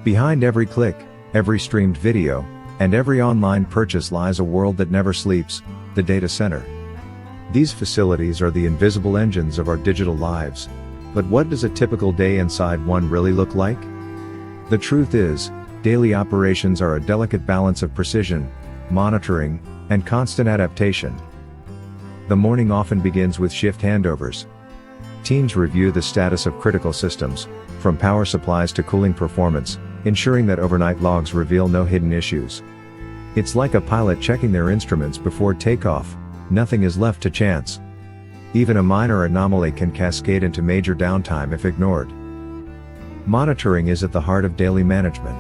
Behind every click, every streamed video, and every online purchase lies a world that never sleeps, the data center. These facilities are the invisible engines of our digital lives. But what does a typical day inside one really look like? The truth is, daily operations are a delicate balance of precision, monitoring, and constant adaptation. The morning often begins with shift handovers. Teams review the status of critical systems, from power supplies to cooling performance, ensuring that overnight logs reveal no hidden issues. It's like a pilot checking their instruments before takeoff. Nothing is left to chance. Even a minor anomaly can cascade into major downtime if ignored. Monitoring is at the heart of daily management.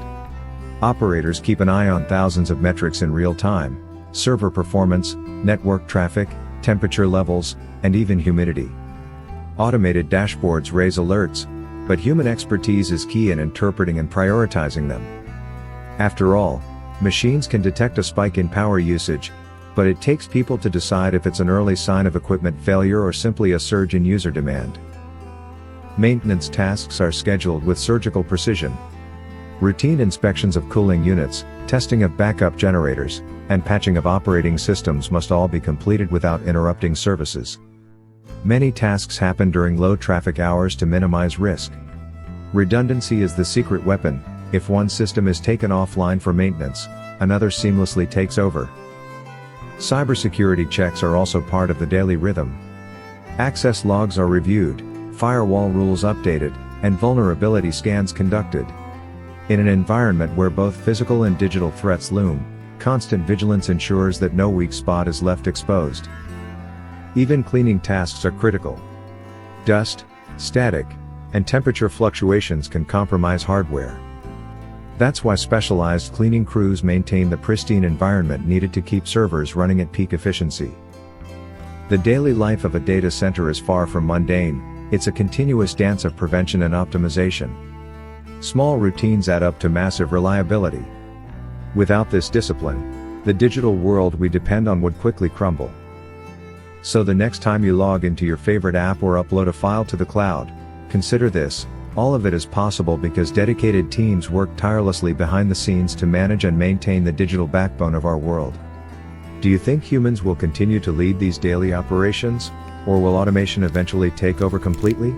Operators keep an eye on thousands of metrics in real time: server performance, network traffic, temperature levels, and even humidity. Automated dashboards raise alerts, but human expertise is key in interpreting and prioritizing them. After all, machines can detect a spike in power usage, but it takes people to decide if it's an early sign of equipment failure or simply a surge in user demand. Maintenance tasks are scheduled with surgical precision. Routine inspections of cooling units, testing of backup generators, and patching of operating systems must all be completed without interrupting services. Many tasks happen during low traffic hours to minimize risk. Redundancy is the secret weapon. If one system is taken offline for maintenance, another seamlessly takes over. Cybersecurity checks are also part of the daily rhythm. Access logs are reviewed, firewall rules updated, and vulnerability scans conducted. In an environment where both physical and digital threats loom, constant vigilance ensures that no weak spot is left exposed. Even cleaning tasks are critical. Dust, static, and temperature fluctuations can compromise hardware. That's why specialized cleaning crews maintain the pristine environment needed to keep servers running at peak efficiency. The daily life of a data center is far from mundane. It's a continuous dance of prevention and optimization. Small routines add up to massive reliability. Without this discipline, the digital world we depend on would quickly crumble. So the next time you log into your favorite app or upload a file to the cloud, consider this: all of it is possible because dedicated teams work tirelessly behind the scenes to manage and maintain the digital backbone of our world. Do you think humans will continue to lead these daily operations, or will automation eventually take over completely?